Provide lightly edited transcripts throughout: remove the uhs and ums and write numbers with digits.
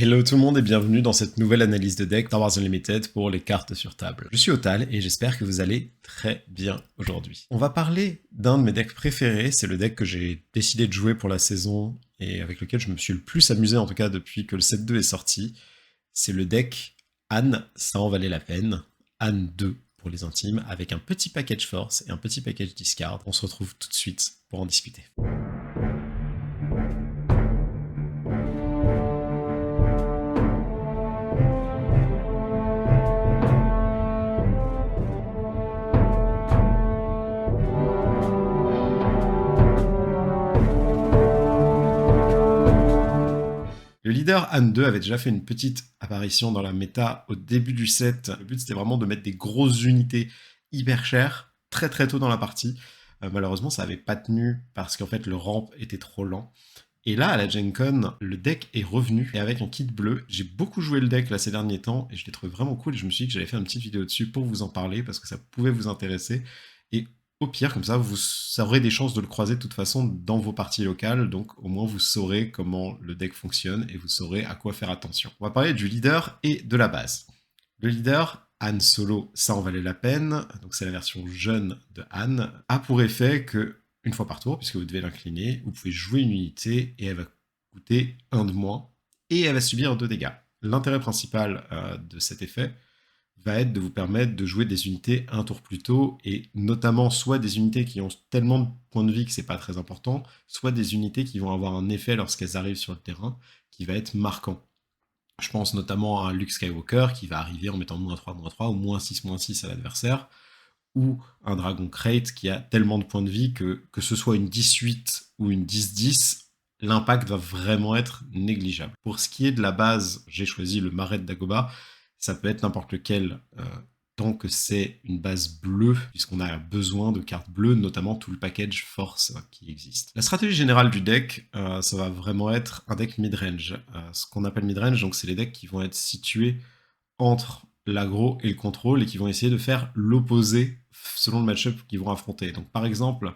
Hello tout le monde et bienvenue dans cette nouvelle analyse de deck Star Wars Unlimited pour les cartes sur table. Je suis Otal et j'espère que vous allez très bien aujourd'hui. On va parler d'un de mes decks préférés, c'est le deck que j'ai décidé de jouer pour la saison et avec lequel je me suis le plus amusé en tout cas depuis que le set 2 est sorti. C'est le deck Anne, ça en valait la peine, Anne 2 pour les intimes, avec un petit package force et un petit package discard. On se retrouve tout de suite pour en discuter. Le leader Han 2 avait déjà fait une petite apparition dans la méta au début du set. Le but c'était vraiment de mettre des grosses unités hyper chères très très tôt dans la partie. Malheureusement ça n'avait pas tenu parce qu'en fait le ramp était trop lent. Et là à la Gen Con, le deck est revenu et avec un kit bleu, j'ai beaucoup joué le deck là ces derniers temps et je l'ai trouvé vraiment cool et je me suis dit que j'allais faire une petite vidéo dessus pour vous en parler parce que ça pouvait vous intéresser. Et au pire, comme ça, vous aurez des chances de le croiser de toute façon dans vos parties locales, donc au moins vous saurez comment le deck fonctionne et vous saurez à quoi faire attention. On va parler du leader et de la base. Le leader, Han Solo, ça en valait la peine, donc c'est la version jeune de Han, a pour effet que, une fois par tour, puisque vous devez l'incliner, vous pouvez jouer une unité et elle va coûter 1 de moins, et elle va subir 2 dégâts. L'intérêt principal de cet effet, va être de vous permettre de jouer des unités un tour plus tôt, et notamment soit des unités qui ont tellement de points de vie que c'est pas très important, soit des unités qui vont avoir un effet lorsqu'elles arrivent sur le terrain qui va être marquant. Je pense notamment à un Luke Skywalker qui va arriver en mettant -3/-3 ou -6/-6 à l'adversaire, ou un Dragon Crate qui a tellement de points de vie que ce soit une 18 ou une 10-10, l'impact va vraiment être négligeable. Pour ce qui est de la base, j'ai choisi le Maret d'Agoba. Ça peut être n'importe lequel, tant que c'est une base bleue, puisqu'on a besoin de cartes bleues, notamment tout le package force qui existe. La stratégie générale du deck, ça va vraiment être un deck mid-range. Ce qu'on appelle mid-range, donc c'est les decks qui vont être situés entre l'aggro et le contrôle et qui vont essayer de faire l'opposé selon le match-up qu'ils vont affronter. Donc par exemple,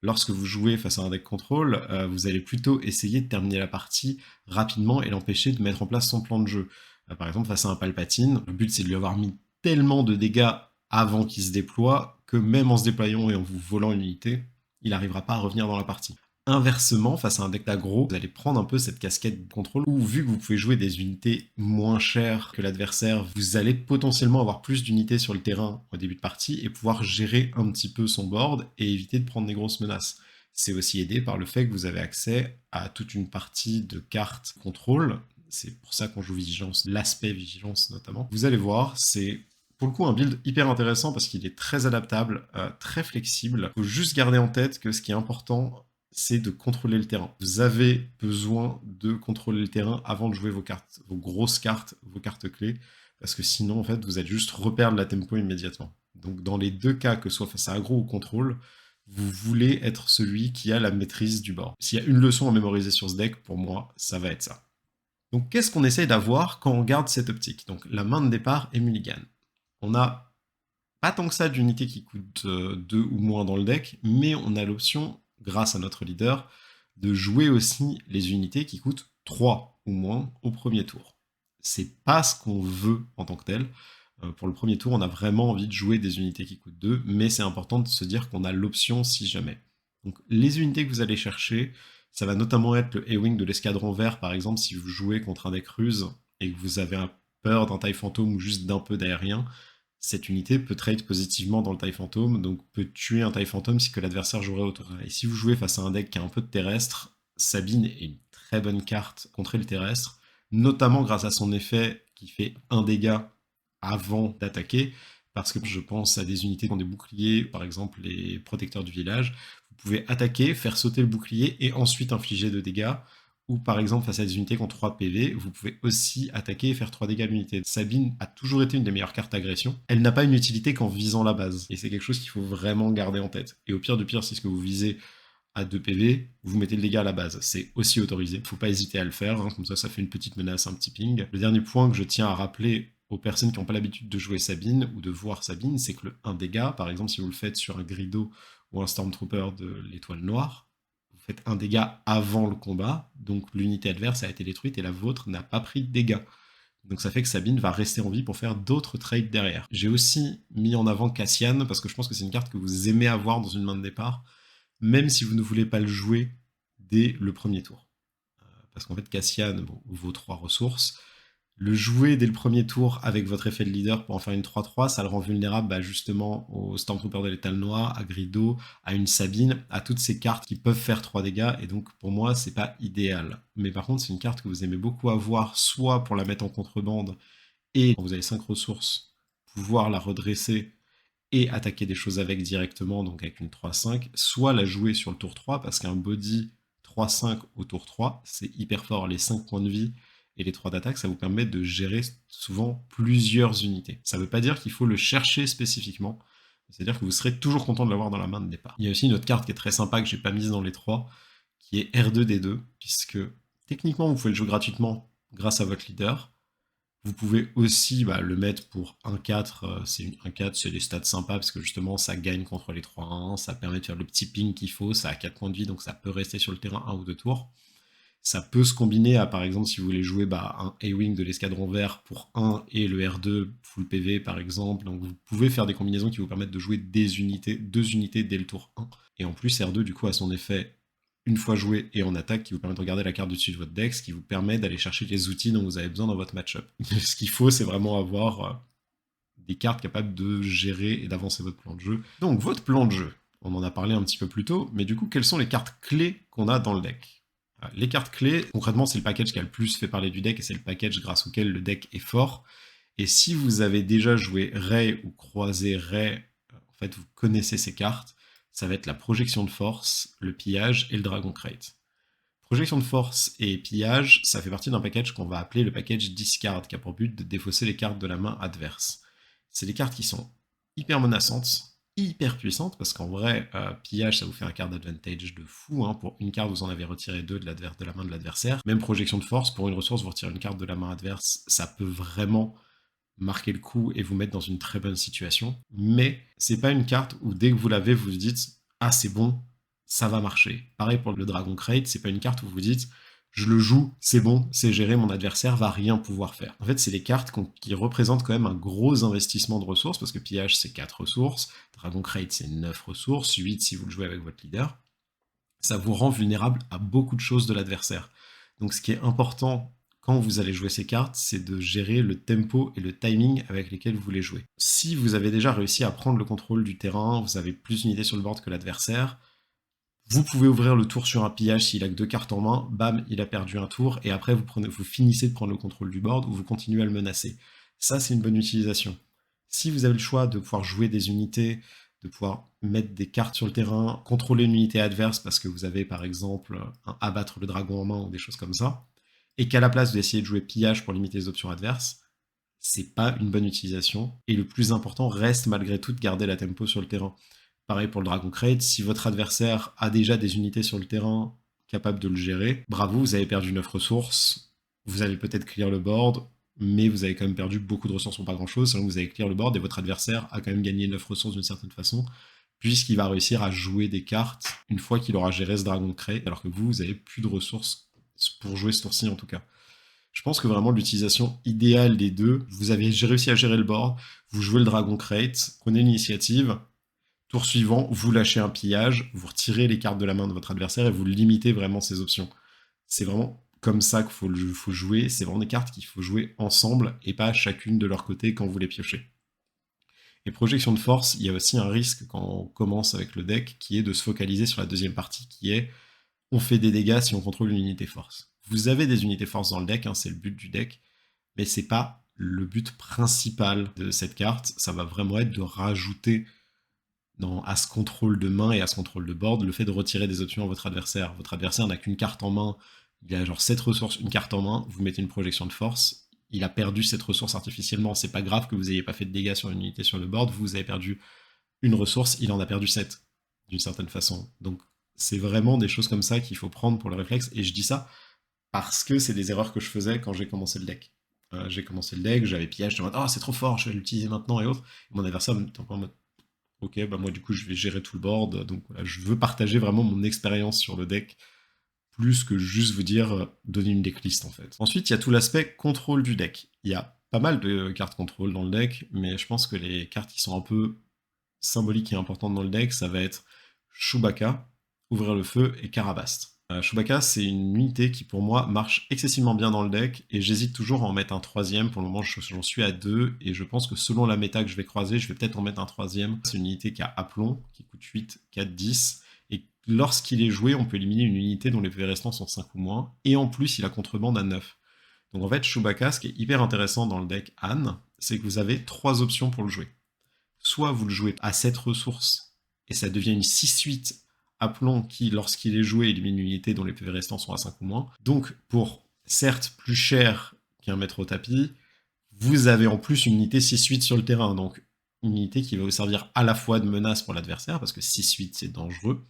lorsque vous jouez face à un deck contrôle, vous allez plutôt essayer de terminer la partie rapidement et l'empêcher de mettre en place son plan de jeu. Par exemple, face à un Palpatine, le but c'est de lui avoir mis tellement de dégâts avant qu'il se déploie que même en se déployant et en vous volant une unité, il n'arrivera pas à revenir dans la partie. Inversement, face à un deck d'aggro, vous allez prendre un peu cette casquette de contrôle où, vu que vous pouvez jouer des unités moins chères que l'adversaire, vous allez potentiellement avoir plus d'unités sur le terrain au début de partie et pouvoir gérer un petit peu son board et éviter de prendre des grosses menaces. C'est aussi aidé par le fait que vous avez accès à toute une partie de cartes contrôle. C'est pour ça qu'on joue Vigilance, l'aspect Vigilance notamment. Vous allez voir, c'est pour le coup un build hyper intéressant parce qu'il est très adaptable, très flexible. Il faut juste garder en tête que ce qui est important, c'est de contrôler le terrain. Vous avez besoin de contrôler le terrain avant de jouer vos cartes, vos grosses cartes, vos cartes clés, parce que sinon, en fait, vous allez juste reperdre la tempo immédiatement. Donc, dans les deux cas, que ce soit face à aggro ou contrôle, vous voulez être celui qui a la maîtrise du board. S'il y a une leçon à mémoriser sur ce deck, pour moi, ça va être ça. Donc, qu'est-ce qu'on essaye d'avoir quand on garde cette optique? Donc, la main de départ est mulligan. On a pas tant que ça d'unités qui coûtent 2 ou moins dans le deck, mais on a l'option, grâce à notre leader, de jouer aussi les unités qui coûtent 3 ou moins au premier tour. C'est pas ce qu'on veut en tant que tel. Pour le premier tour, on a vraiment envie de jouer des unités qui coûtent 2, mais c'est important de se dire qu'on a l'option si jamais. Donc les unités que vous allez chercher, ça va notamment être le A-Wing de l'escadron vert, par exemple, si vous jouez contre un deck ruse et que vous avez peur d'un taille fantôme ou juste d'un peu d'aérien, cette unité peut trade positivement dans le taille fantôme, donc peut tuer un taille fantôme si que l'adversaire jouerait autour. Et si vous jouez face à un deck qui a un peu de terrestre, Sabine est une très bonne carte contre le terrestre, notamment grâce à son effet qui fait un dégât avant d'attaquer, parce que je pense à des unités qui ont des boucliers, par exemple les protecteurs du village, vous pouvez attaquer, faire sauter le bouclier et ensuite infliger 2 dégâts, ou par exemple face à des unités qui ont 3 PV, vous pouvez aussi attaquer et faire 3 dégâts à l'unité. Sabine a toujours été une des meilleures cartes agression. Elle n'a pas une utilité qu'en visant la base, et c'est quelque chose qu'il faut vraiment garder en tête. Et au pire du pire, si ce que vous visez à 2 PV, vous mettez le dégât à la base. C'est aussi autorisé, faut pas hésiter à le faire, hein, comme ça fait une petite menace, un petit ping. Le dernier point que je tiens à rappeler aux personnes qui n'ont pas l'habitude de jouer Sabine ou de voir Sabine, c'est que le 1 dégât, par exemple si vous le faites sur un Grido ou un Stormtrooper de l'étoile noire, vous faites un dégât avant le combat, donc l'unité adverse a été détruite et la vôtre n'a pas pris de dégâts. Donc ça fait que Sabine va rester en vie pour faire d'autres trades derrière. J'ai aussi mis en avant Cassian, parce que je pense que c'est une carte que vous aimez avoir dans une main de départ, même si vous ne voulez pas le jouer dès le premier tour. Parce qu'en fait, Cassian vaut 3 ressources. Le jouer dès le premier tour avec votre effet de leader pour en faire une 3-3, ça le rend vulnérable justement au Stormtrooper de l'étal noir, à Grido, à une Sabine, à toutes ces cartes qui peuvent faire 3 dégâts, et donc pour moi c'est pas idéal. Mais par contre c'est une carte que vous aimez beaucoup avoir, soit pour la mettre en contrebande, et quand vous avez 5 ressources, pouvoir la redresser et attaquer des choses avec directement, donc avec une 3-5, soit la jouer sur le tour 3, parce qu'un body 3-5 au tour 3, c'est hyper fort, les 5 points de vie et les 3 d'attaque, ça vous permet de gérer souvent plusieurs unités. Ça ne veut pas dire qu'il faut le chercher spécifiquement, c'est-à-dire que vous serez toujours content de l'avoir dans la main de départ. Il y a aussi une autre carte qui est très sympa, que j'ai pas mise dans les 3, qui est R2D2, puisque techniquement vous pouvez le jouer gratuitement grâce à votre leader. Vous pouvez aussi le mettre pour 1-4, c'est 1-4, c'est des stats sympas parce que justement ça gagne contre les 3-1, ça permet de faire le petit ping qu'il faut, ça a 4 points de vie donc ça peut rester sur le terrain 1 ou 2 tours. Ça peut se combiner à, par exemple, si vous voulez jouer un A-Wing de l'escadron vert pour 1 et le R2 full PV par exemple, donc vous pouvez faire des combinaisons qui vous permettent de jouer des unités, 2 unités dès le tour 1. Et en plus R2 du coup a son effet une fois joué et en attaque qui vous permet de regarder la carte du dessus de votre deck, ce qui vous permet d'aller chercher les outils dont vous avez besoin dans votre match-up. Ce qu'il faut, c'est vraiment avoir des cartes capables de gérer et d'avancer votre plan de jeu. Donc, votre plan de jeu, on en a parlé un petit peu plus tôt, mais du coup, quelles sont les cartes clés qu'on a dans le deck? Les cartes clés, concrètement, c'est le package qui a le plus fait parler du deck et c'est le package grâce auquel le deck est fort. Et si vous avez déjà joué Rey ou croisé Rey, en fait, vous connaissez ces cartes. Ça va être la projection de force, le pillage et le Dragon Crate. Projection de force et pillage, ça fait partie d'un package qu'on va appeler le package discard, qui a pour but de défausser les cartes de la main adverse. C'est des cartes qui sont hyper menaçantes, hyper puissantes, parce qu'en vrai, pillage, ça vous fait un card advantage de fou. Pour une carte, vous en avez retiré 2 de la main de l'adversaire. Même projection de force, pour une ressource, vous retirez une carte de la main adverse, ça peut vraiment marquer le coup et vous mettre dans une très bonne situation. Mais c'est pas une carte où dès que vous l'avez, vous vous dites « Ah, c'est bon, ça va marcher ». Pareil pour le Dragon Crate, c'est pas une carte où vous vous dites « Je le joue, c'est bon, c'est géré, mon adversaire va rien pouvoir faire ». En fait, c'est des cartes qui représentent quand même un gros investissement de ressources, parce que pillage, c'est 4 ressources, Dragon Crate, c'est 9 ressources, 8 si vous le jouez avec votre leader. Ça vous rend vulnérable à beaucoup de choses de l'adversaire. Donc ce qui est important quand vous allez jouer ces cartes, c'est de gérer le tempo et le timing avec lesquels vous les jouez. Si vous avez déjà réussi à prendre le contrôle du terrain, vous avez plus d'unités sur le board que l'adversaire, vous pouvez ouvrir le tour sur un pillage s'il a que 2 cartes en main, bam, il a perdu un tour, et après vous finissez de prendre le contrôle du board ou vous continuez à le menacer. Ça, c'est une bonne utilisation. Si vous avez le choix de pouvoir jouer des unités, de pouvoir mettre des cartes sur le terrain, contrôler une unité adverse parce que vous avez par exemple un abattre le dragon en main ou des choses comme ça, et qu'à la place d'essayer de jouer pillage pour limiter les options adverses, c'est pas une bonne utilisation. Et le plus important reste malgré tout de garder la tempo sur le terrain. Pareil pour le Dragon Crate, si votre adversaire a déjà des unités sur le terrain capables de le gérer, bravo, vous avez perdu 9 ressources, vous allez peut-être clear le board, mais vous avez quand même perdu beaucoup de ressources pour pas grand chose, sachant que vous avez clear le board et votre adversaire a quand même gagné 9 ressources d'une certaine façon, puisqu'il va réussir à jouer des cartes une fois qu'il aura géré ce Dragon Crate, alors que vous avez plus de ressources pour jouer ce tour-ci en tout cas. Je pense que vraiment l'utilisation idéale des deux, vous avez réussi à gérer le board, vous jouez le Dragon Crate, prenez l'initiative, tour suivant, vous lâchez un pillage, vous retirez les cartes de la main de votre adversaire et vous limitez vraiment ses options. C'est vraiment comme ça qu'il faut jouer, c'est vraiment des cartes qu'il faut jouer ensemble et pas chacune de leur côté quand vous les piochez. Et projection de force, il y a aussi un risque quand on commence avec le deck qui est de se focaliser sur la deuxième partie qui est on fait des dégâts si on contrôle une unité force. Vous avez des unités force dans le deck, c'est le but du deck, mais c'est pas le but principal de cette carte, ça va vraiment être de rajouter à ce contrôle de main et à ce contrôle de board le fait de retirer des options à votre adversaire. Votre adversaire n'a qu'une carte en main, il a genre 7 ressources, une carte en main, vous mettez une projection de force, il a perdu cette ressource artificiellement, c'est pas grave que vous n'ayez pas fait de dégâts sur une unité sur le board, vous avez perdu une ressource, il en a perdu 7, d'une certaine façon. Donc c'est vraiment des choses comme ça qu'il faut prendre pour le réflexe, et je dis ça parce que c'est des erreurs que je faisais quand j'ai commencé le deck. J'ai commencé le deck, j'avais pillage, j'étais en mode « Oh, c'est trop fort, je vais l'utiliser maintenant » et autres. Et mon adversaire me était en mode ok, bah moi du coup je vais gérer tout le board, donc voilà, je veux partager vraiment mon expérience sur le deck, plus que juste vous dire donner une decklist en fait. Ensuite, il y a tout l'aspect contrôle du deck. Il y a pas mal de cartes contrôle dans le deck, mais je pense que les cartes qui sont un peu symboliques et importantes dans le deck, ça va être Chewbacca, Ouvrir le Feu et Karabast. Chewbacca, c'est une unité qui pour moi marche excessivement bien dans le deck, et j'hésite toujours à en mettre un troisième. Pour le moment, j'en suis à 2, et je pense que selon la méta que je vais croiser, je vais peut-être en mettre un troisième. C'est une unité qui a Aplomb, qui coûte 8, 4, 10, et lorsqu'il est joué, on peut éliminer une unité dont les PV restants sont 5 ou moins, et en plus, il a contrebande à 9. Donc en fait, Chewbacca, ce qui est hyper intéressant dans le deck Anne, c'est que vous avez 3 options pour le jouer. Soit vous le jouez à 7 ressources, et ça devient une 6-8 Aplomb qui, lorsqu'il est joué, élimine une unité dont les PV restants sont à 5 ou moins. Donc, pour certes plus cher qu'un maître au tapis, vous avez en plus une unité 6-8 sur le terrain. Donc, une unité qui va vous servir à la fois de menace pour l'adversaire, parce que 6-8 c'est dangereux,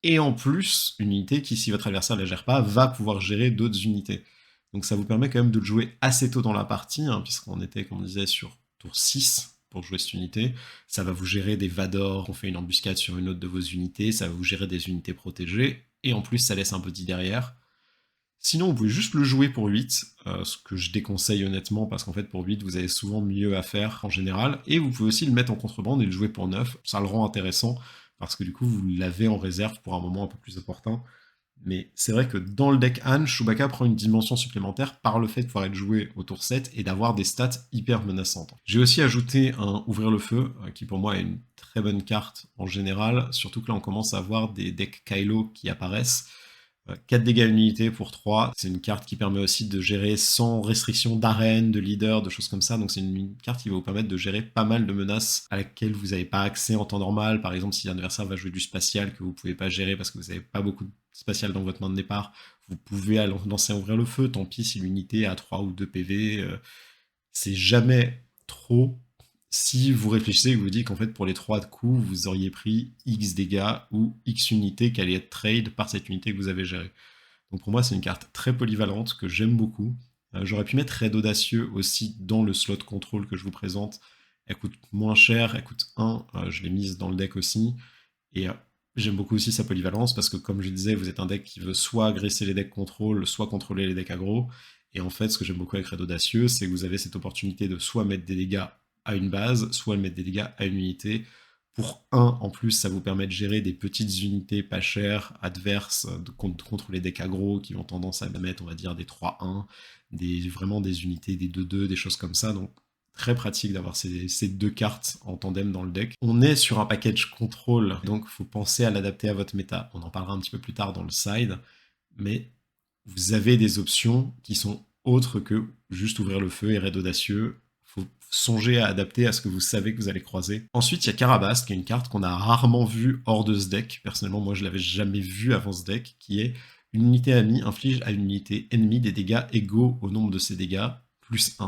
et en plus, une unité qui, si votre adversaire ne la gère pas, va pouvoir gérer d'autres unités. Donc ça vous permet quand même de le jouer assez tôt dans la partie, hein, puisqu'on était, comme on disait, sur tour 6 pour jouer cette unité. Ça va vous gérer des Vador, on fait une embuscade sur une autre de vos unités, ça va vous gérer des unités protégées, et en plus ça laisse un petit derrière. Sinon, vous pouvez juste le jouer pour 8, ce que je déconseille honnêtement, parce qu'en fait pour 8, vous avez souvent mieux à faire en général, et vous pouvez aussi le mettre en contrebande et le jouer pour 9, ça le rend intéressant, parce que du coup vous l'avez en réserve pour un moment un peu plus opportun. Mais c'est vrai que dans le deck Han, Chewbacca prend une dimension supplémentaire par le fait de pouvoir être joué au tour 7 et d'avoir des stats hyper menaçantes. J'ai aussi ajouté un Ouvrir le Feu, qui pour moi est une très bonne carte en général, surtout que là on commence à avoir des decks Kylo qui apparaissent. 4 dégâts à une unité pour 3, c'est une carte qui permet aussi de gérer sans restriction d'arène, de leader, de choses comme ça, donc c'est une carte qui va vous permettre de gérer pas mal de menaces à laquelle vous n'avez pas accès en temps normal. Par exemple, si l'adversaire va jouer du spatial que vous pouvez pas gérer parce que vous n'avez pas beaucoup de spatial dans votre main de départ, vous pouvez lancer à Ouvrir le Feu, tant pis si l'unité a 3 ou 2 PV, c'est jamais trop si vous réfléchissez et que vous dites qu'en fait pour les 3 de coups, vous auriez pris X dégâts ou X unités qui allaient être trade par cette unité que vous avez gérée. Donc pour moi c'est une carte très polyvalente que j'aime beaucoup. J'aurais pu mettre Raid Audacieux aussi dans le slot contrôle que je vous présente. Elle coûte moins cher, elle coûte 1, je l'ai mise dans le deck aussi. Et j'aime beaucoup aussi sa polyvalence parce que comme je disais, vous êtes un deck qui veut soit agresser les decks contrôle, soit contrôler les decks aggro. Et en fait, ce que j'aime beaucoup avec Raid Audacieux, c'est que vous avez cette opportunité de soit mettre des dégâts à une base, soit mettre des dégâts à une unité. Pour 1, en plus, ça vous permet de gérer des petites unités pas chères, adverses, contre les decks aggro, qui ont tendance à mettre, on va dire, des 3-1, vraiment des unités, des 2-2, des choses comme ça. Donc, très pratique d'avoir ces 2 cartes en tandem dans le deck. On est sur un package contrôle, donc il faut penser à l'adapter à votre méta. On en parlera un petit peu plus tard dans le side, mais vous avez des options qui sont autres que juste Ouvrir le Feu et Raid Audacieux. Faut songer à adapter à ce que vous savez que vous allez croiser. Ensuite, il y a Karabast, qui est une carte qu'on a rarement vue hors de ce deck. Personnellement, moi, je l'avais jamais vue avant ce deck, qui est une unité amie inflige à une unité ennemie des dégâts égaux au nombre de ses dégâts, plus 1.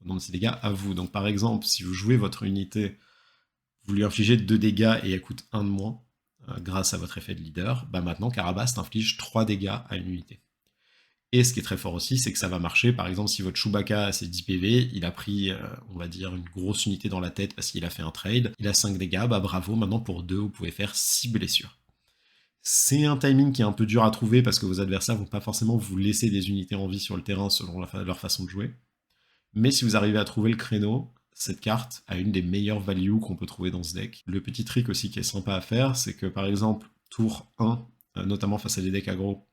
Au nombre de ses dégâts à vous. Donc, par exemple, si vous jouez votre unité, vous lui infligez 2 dégâts et elle coûte 1 de moins, grâce à votre effet de leader, bah maintenant, Karabast inflige 3 dégâts à une unité. Et ce qui est très fort aussi, c'est que ça va marcher. Par exemple, si votre Chewbacca a ses 10 PV, il a pris, on va dire, une grosse unité dans la tête parce qu'il a fait un trade, il a 5 dégâts, bah bravo, maintenant pour 2, vous pouvez faire 6 blessures. C'est un timing qui est un peu dur à trouver parce que vos adversaires vont pas forcément vous laisser des unités en vie sur le terrain selon leur façon de jouer. Mais si vous arrivez à trouver le créneau, cette carte a une des meilleures values qu'on peut trouver dans ce deck. Le petit trick aussi qui est sympa à faire, c'est que par exemple, tour 1, notamment face à des decks aggro,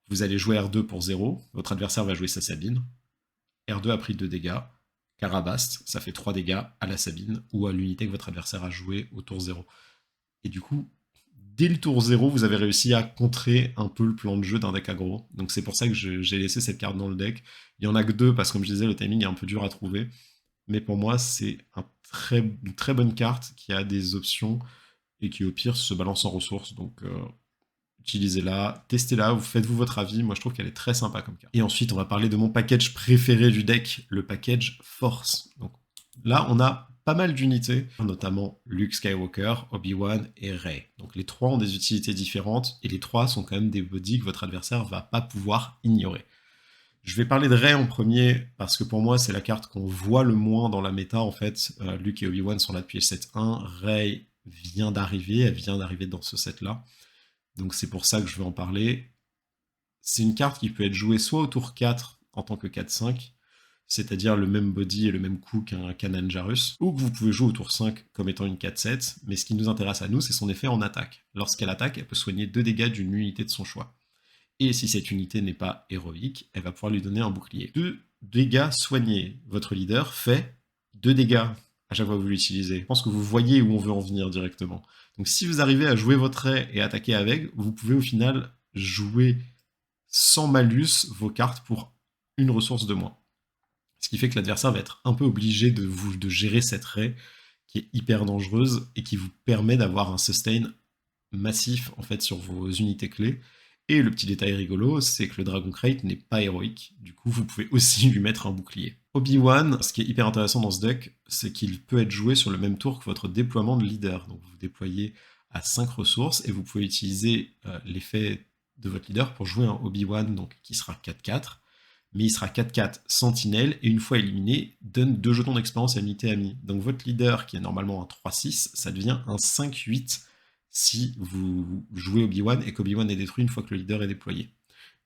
vous allez jouer R2 pour 0, votre adversaire va jouer sa Sabine, R2 a pris 2 dégâts, Karabast, ça fait 3 dégâts à la Sabine ou à l'unité que votre adversaire a joué au tour 0. Et du coup, dès le tour 0, vous avez réussi à contrer un peu le plan de jeu d'un deck aggro. Donc c'est pour ça que j'ai laissé cette carte dans le deck. Il y en a que 2 parce que comme je disais, le timing est un peu dur à trouver. Mais pour moi, c'est une très bonne carte qui a des options et qui au pire se balance en ressources. Donc utilisez-la, testez-la, faites-vous votre avis. Moi, je trouve qu'elle est très sympa comme carte. Et ensuite, on va parler de mon package préféré du deck, le package Force. Donc là, on a pas mal d'unités, notamment Luke Skywalker, Obi-Wan et Rey. Donc les 3 ont des utilités différentes, et les 3 sont quand même des bodies que votre adversaire va pas pouvoir ignorer. Je vais parler de Rey en premier, parce que pour moi, c'est la carte qu'on voit le moins dans la méta, en fait. Luke et Obi-Wan sont là depuis le set 1. Rey vient d'arriver, elle vient d'arriver dans ce set-là. Donc c'est pour ça que je veux en parler. C'est une carte qui peut être jouée soit au tour 4 en tant que 4-5, c'est-à-dire le même body et le même coup qu'un Kanan Jarrus, ou que vous pouvez jouer au tour 5 comme étant une 4-7, mais ce qui nous intéresse à nous, c'est son effet en attaque. Lorsqu'elle attaque, elle peut soigner 2 dégâts d'une unité de son choix. Et si cette unité n'est pas héroïque, elle va pouvoir lui donner un bouclier. 2 dégâts soignés. Votre leader fait 2 dégâts à chaque fois que vous l'utilisez. Je pense que vous voyez où on veut en venir directement. Donc si vous arrivez à jouer votre Rey et attaquer avec, vous pouvez au final jouer sans malus vos cartes pour une ressource de moins. Ce qui fait que l'adversaire va être un peu obligé de gérer cette Rey qui est hyper dangereuse et qui vous permet d'avoir un sustain massif en fait sur vos unités clés. Et le petit détail rigolo, c'est que le Dragon Crate n'est pas héroïque, du coup vous pouvez aussi lui mettre un bouclier. Obi-Wan, ce qui est hyper intéressant dans ce deck, c'est qu'il peut être joué sur le même tour que votre déploiement de leader. Donc vous déployez à 5 ressources et vous pouvez utiliser l'effet de votre leader pour jouer un Obi-Wan donc qui sera 4-4, mais il sera 4-4 sentinelle et une fois éliminé, donne 2 jetons d'expérience à l'unité amie. Donc votre leader qui est normalement un 3-6, ça devient un 5-8 si vous jouez Obi-Wan et qu'Obi-Wan est détruit une fois que le leader est déployé.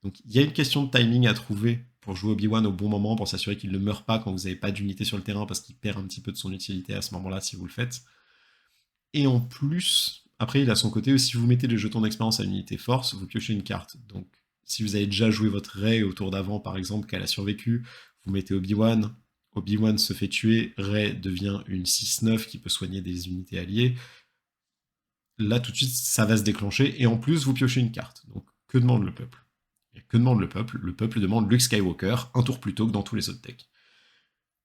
Donc il y a une question de timing à trouver pour jouer Obi-Wan au bon moment, pour s'assurer qu'il ne meurt pas quand vous n'avez pas d'unité sur le terrain, parce qu'il perd un petit peu de son utilité à ce moment-là si vous le faites. Et en plus, après il a son côté, si vous mettez les jetons d'expérience à l'unité force, vous piochez une carte. Donc si vous avez déjà joué votre Rey au tour d'avant, par exemple, qu'elle a survécu, vous mettez Obi-Wan, Obi-Wan se fait tuer, Rey devient une 6-9 qui peut soigner des unités alliées. Là, tout de suite, ça va se déclencher, et en plus, vous piochez une carte. Donc, que demande le peuple? Que demande le peuple? Le peuple demande Luke Skywalker, un tour plus tôt que dans tous les autres decks.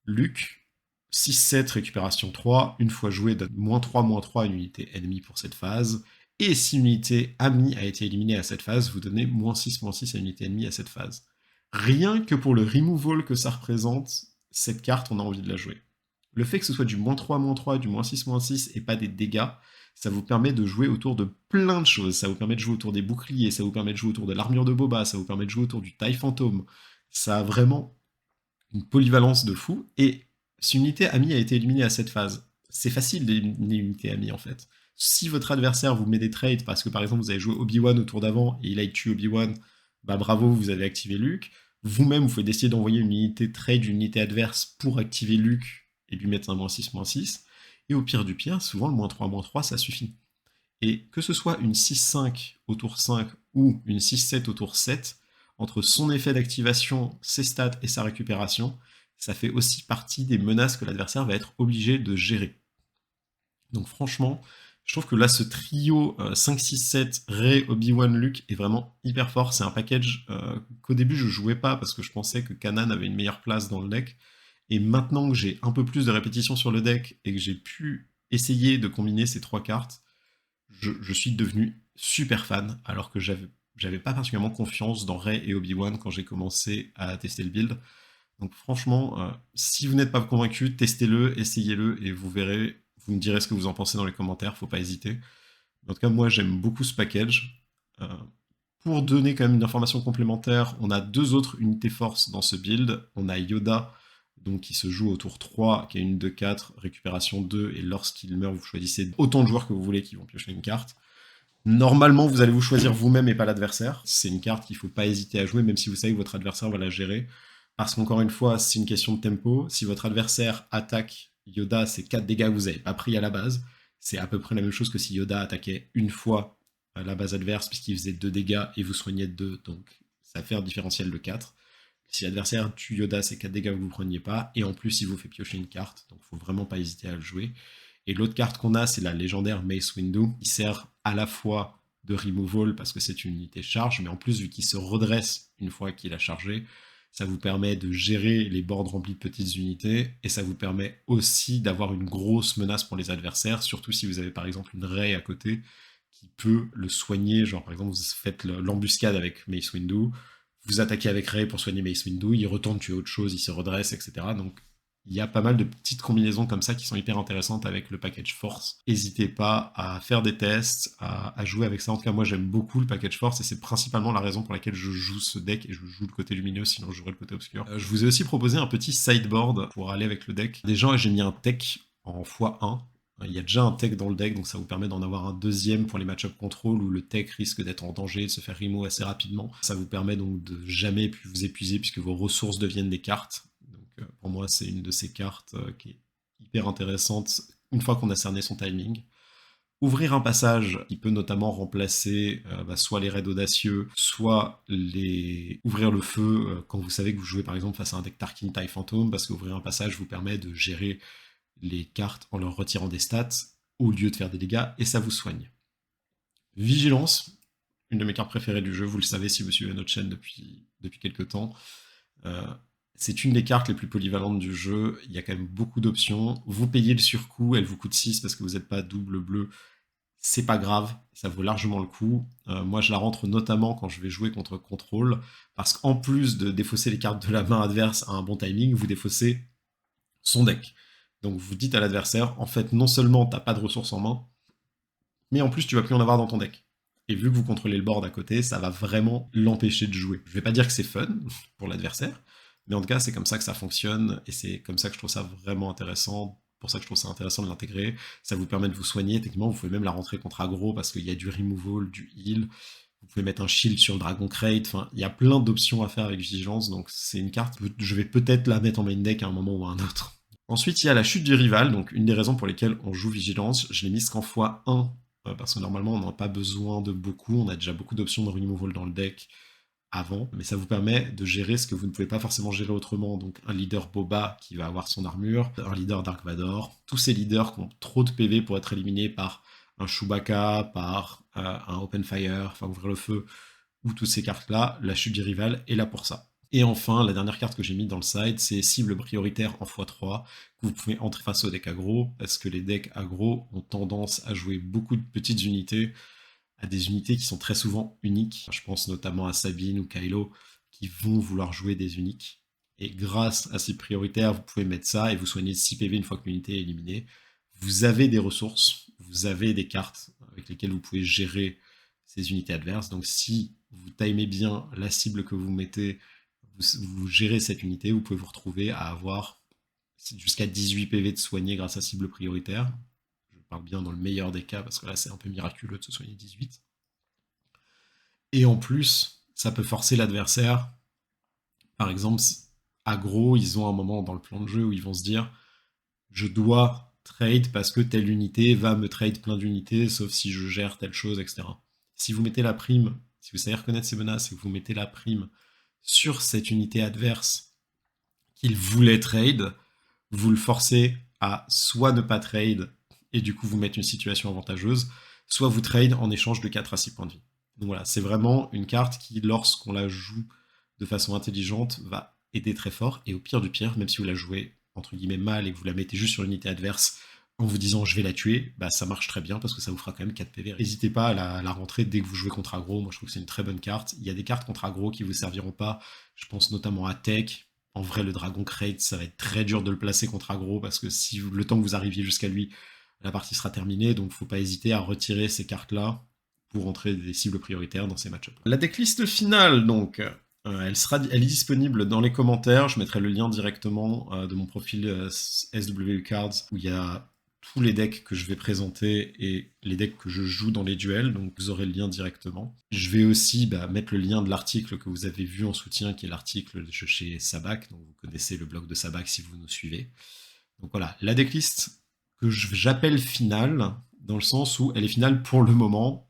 Luke, 6-7, récupération 3, une fois joué, donne -3/-3 à une unité ennemie pour cette phase, et si une unité amie a été éliminée à cette phase, vous donnez -6/-6 à une unité ennemie à cette phase. Rien que pour le removal que ça représente, cette carte, on a envie de la jouer. Le fait que ce soit du -3/-3, du -6/-6 et pas des dégâts, ça vous permet de jouer autour de plein de choses. Ça vous permet de jouer autour des boucliers, ça vous permet de jouer autour de l'armure de Boba, ça vous permet de jouer autour du taille fantôme. Ça a vraiment une polyvalence de fou. Et si une unité amie a été éliminée à cette phase, c'est facile d'éliminer une unité amie en fait. Si votre adversaire vous met des trades parce que par exemple vous avez joué Obi-Wan au tour d'avant et il a tué Obi-Wan, bah bravo, vous avez activé Luke. Vous-même, vous pouvez décider d'envoyer une unité trade d'une unité adverse pour activer Luke et lui mettre un -6/-6. Et au pire du pire, souvent le -3/-3, ça suffit. Et que ce soit une 6-5 au tour 5 ou une 6-7 au tour 7, entre son effet d'activation, ses stats et sa récupération, ça fait aussi partie des menaces que l'adversaire va être obligé de gérer. Donc franchement, je trouve que là, ce trio 5-6-7, Rey, Obi-Wan, Luke est vraiment hyper fort. C'est un package qu'au début je jouais pas parce que je pensais que Kanan avait une meilleure place dans le deck. Et maintenant que j'ai un peu plus de répétition sur le deck et que j'ai pu essayer de combiner ces 3 cartes, je suis devenu super fan, alors que j'avais pas particulièrement confiance dans Rey et Obi-Wan quand j'ai commencé à tester le build. Donc franchement, si vous n'êtes pas convaincu, testez-le, essayez-le, et vous verrez, vous me direz ce que vous en pensez dans les commentaires, faut pas hésiter. En tout cas, moi j'aime beaucoup ce package. Pour donner quand même une information complémentaire, on a 2 autres unités force dans ce build. On a Yoda, donc qui se joue au tour 3, qui a une 2-4, récupération 2, et lorsqu'il meurt, vous choisissez autant de joueurs que vous voulez qui vont piocher une carte. Normalement, vous allez vous choisir vous-même et pas l'adversaire. C'est une carte qu'il ne faut pas hésiter à jouer, même si vous savez que votre adversaire va la gérer. Parce qu'encore une fois, c'est une question de tempo. Si votre adversaire attaque Yoda, c'est 4 dégâts que vous n'avez pas pris à la base. C'est à peu près la même chose que si Yoda attaquait une fois à la base adverse, puisqu'il faisait 2 dégâts et vous soignez 2, donc ça fait un différentiel de 4. Si l'adversaire tue Yoda, c'est 4 dégâts que vous ne preniez pas, et en plus, il vous fait piocher une carte, donc il ne faut vraiment pas hésiter à le jouer. Et l'autre carte qu'on a, c'est la légendaire Mace Windu, qui sert à la fois de removal, parce que c'est une unité charge, mais en plus, vu qu'il se redresse une fois qu'il a chargé, ça vous permet de gérer les boards remplis de petites unités, et ça vous permet aussi d'avoir une grosse menace pour les adversaires, surtout si vous avez par exemple une Rey à côté, qui peut le soigner, genre par exemple vous faites l'embuscade avec Mace Windu, vous attaquez avec Rey pour soigner Mace Windu, il retourne tuer autre chose, il se redresse, etc. Donc Il y a pas mal de petites combinaisons comme ça qui sont hyper intéressantes avec le package force. N'hésitez pas à faire des tests, à jouer avec ça. En tout cas, moi j'aime beaucoup le package force et c'est principalement la raison pour laquelle je joue ce deck et je joue le côté lumineux, sinon je jouerais le côté obscur. Je vous ai aussi proposé un petit sideboard pour aller avec le deck. Déjà, j'ai mis un tech en x1. Il y a déjà un tech dans le deck, donc ça vous permet d'en avoir un deuxième pour les match-up control où le tech risque d'être en danger, de se faire remove assez rapidement. Ça vous permet donc de jamais vous épuiser puisque vos ressources deviennent des cartes. Donc pour moi, c'est une de ces cartes qui est hyper intéressante une fois qu'on a cerné son timing. Ouvrir un passage qui peut notamment remplacer soit les raids audacieux, soit ouvrir le feu quand vous savez que vous jouez par exemple face à un deck Tarkin TIE Phantom, parce qu'ouvrir un passage vous permet de gérer les cartes en leur retirant des stats au lieu de faire des dégâts, et ça vous soigne. Vigilance, une de mes cartes préférées du jeu, vous le savez si vous suivez notre chaîne depuis quelques temps. C'est une des cartes les plus polyvalentes du jeu, il y a quand même beaucoup d'options. Vous payez le surcoût, elle vous coûte 6 parce que vous n'êtes pas double bleu, c'est pas grave, ça vaut largement le coup. Moi je la rentre notamment quand je vais jouer contre contrôle, parce qu'en plus de défausser les cartes de la main adverse à un bon timing, vous défaussez son deck. Donc vous dites à l'adversaire, en fait non seulement t'as pas de ressources en main, mais en plus tu vas plus en avoir dans ton deck. Et vu que vous contrôlez le board à côté, ça va vraiment l'empêcher de jouer. Je vais pas dire que c'est fun pour l'adversaire, mais en tout cas c'est comme ça que ça fonctionne, et c'est comme ça que je trouve ça vraiment intéressant. Pour ça que je trouve ça intéressant de l'intégrer. Ça vous permet de vous soigner, techniquement vous pouvez même la rentrer contre aggro, parce qu'il y a du removal, du heal, vous pouvez mettre un shield sur le Dragon Crate, enfin il y a plein d'options à faire avec Vigilance, donc c'est une carte, je vais peut-être la mettre en main deck à un moment ou à un autre. Ensuite, il y a la chute du rival, donc une des raisons pour lesquelles on joue Vigilance. Je l'ai mise qu'en x1, parce que normalement on n'a pas besoin de beaucoup, on a déjà beaucoup d'options de removal dans le deck avant, mais ça vous permet de gérer ce que vous ne pouvez pas forcément gérer autrement, donc un leader Boba qui va avoir son armure, un leader Dark Vador, tous ces leaders qui ont trop de PV pour être éliminés par un Chewbacca, par un Open Fire, enfin ouvrir le feu, ou toutes ces cartes-là, la chute du rival est là pour ça. Et enfin, la dernière carte que j'ai mise dans le side, c'est cible prioritaire en x3, que vous pouvez entrer face au deck aggro, parce que les decks aggro ont tendance à jouer beaucoup de petites unités, à des unités qui sont très souvent uniques. Je pense notamment à Sabine ou Kylo, qui vont vouloir jouer des uniques. Et grâce à cible prioritaire, vous pouvez mettre ça et vous soignez 6 PV une fois que l'unité est éliminée. Vous avez des ressources, vous avez des cartes avec lesquelles vous pouvez gérer ces unités adverses. Donc si vous timez bien la cible que vous mettez, vous gérez cette unité, vous pouvez vous retrouver à avoir jusqu'à 18 PV de soigner grâce à cible prioritaire. Je parle bien dans le meilleur des cas, parce que là c'est un peu miraculeux de se soigner 18. Et en plus, ça peut forcer l'adversaire. Par exemple, aggro, ils ont un moment dans le plan de jeu où ils vont se dire je dois trade parce que telle unité va me trade plein d'unités, sauf si je gère telle chose, etc. Si vous mettez la prime, si vous savez reconnaître ces menaces et que vous mettez la prime sur cette unité adverse qu'il voulait trade, vous le forcez à soit ne pas trade et du coup vous mettre une situation avantageuse, soit vous trade en échange de 4 à 6 points de vie. Donc voilà, c'est vraiment une carte qui, lorsqu'on la joue de façon intelligente, va aider très fort, et au pire du pire, même si vous la jouez entre guillemets mal et que vous la mettez juste sur l'unité adverse en vous disant je vais la tuer, bah ça marche très bien parce que ça vous fera quand même 4 PV. N'hésitez pas à la rentrer dès que vous jouez contre aggro, moi je trouve que c'est une très bonne carte. Il y a des cartes contre aggro qui vous serviront pas, je pense notamment à Tech. En vrai, le Dragon Crate, ça va être très dur de le placer contre aggro parce que si le temps que vous arriviez jusqu'à lui, la partie sera terminée, donc faut pas hésiter à retirer ces cartes-là pour entrer des cibles prioritaires dans ces match-ups. La decklist finale, donc, elle est disponible dans les commentaires. Je mettrai le lien directement de mon profil SW Cards où il y a tous les decks que je vais présenter et les decks que je joue dans les duels, donc vous aurez le lien directement. Je vais aussi mettre le lien de l'article que vous avez vu en soutien, qui est l'article de chez Sabak, donc vous connaissez le blog de Sabak si vous nous suivez. Donc voilà, la decklist que j'appelle finale, dans le sens où elle est finale pour le moment.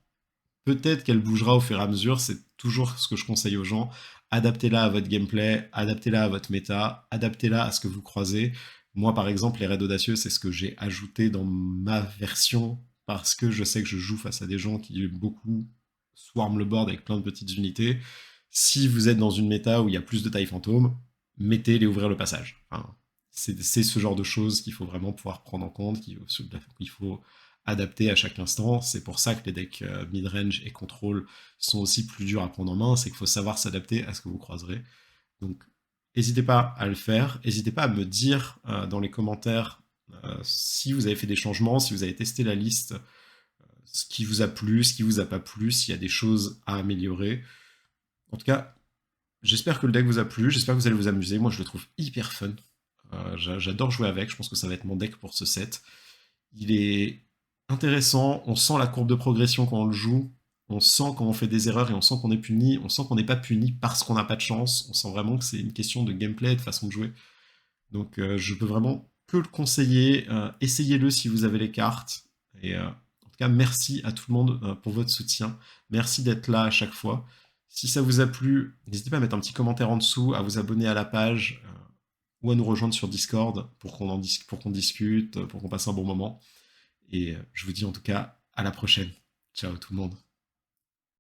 Peut-être qu'elle bougera au fur et à mesure, c'est toujours ce que je conseille aux gens. Adaptez-la à votre gameplay, adaptez-la à votre méta, adaptez-la à ce que vous croisez. Moi, par exemple, les raids audacieux, c'est ce que j'ai ajouté dans ma version, parce que je sais que je joue face à des gens qui beaucoup swarm le board avec plein de petites unités. Si vous êtes dans une méta où il y a plus de taille fantôme, mettez-les ouvrir le passage. Enfin, c'est ce genre de choses qu'il faut vraiment pouvoir prendre en compte, qu'il faut adapté à chaque instant. C'est pour ça que les decks mid-range et contrôle sont aussi plus durs à prendre en main, c'est qu'il faut savoir s'adapter à ce que vous croiserez. Donc n'hésitez pas à le faire. N'hésitez pas à me dire dans les commentaires si vous avez fait des changements, si vous avez testé la liste, ce qui vous a plu, ce qui vous a pas plu, s'il y a des choses à améliorer. En tout cas, j'espère que le deck vous a plu, j'espère que vous allez vous amuser. Moi, je le trouve hyper fun. J'adore jouer avec, je pense que ça va être mon deck pour ce set. Il est intéressant, on sent la courbe de progression quand on le joue, on sent quand on fait des erreurs et on sent qu'on est puni, on sent qu'on n'est pas puni parce qu'on n'a pas de chance, on sent vraiment que c'est une question de gameplay, de façon de jouer. Donc je peux vraiment que le conseiller, essayez-le si vous avez les cartes. Et en tout cas, merci à tout le monde pour votre soutien, merci d'être là à chaque fois. Si ça vous a plu, n'hésitez pas à mettre un petit commentaire en dessous, à vous abonner à la page ou à nous rejoindre sur Discord pour qu'on discute, pour qu'on passe un bon moment. Et je vous dis en tout cas à la prochaine. Ciao tout le monde.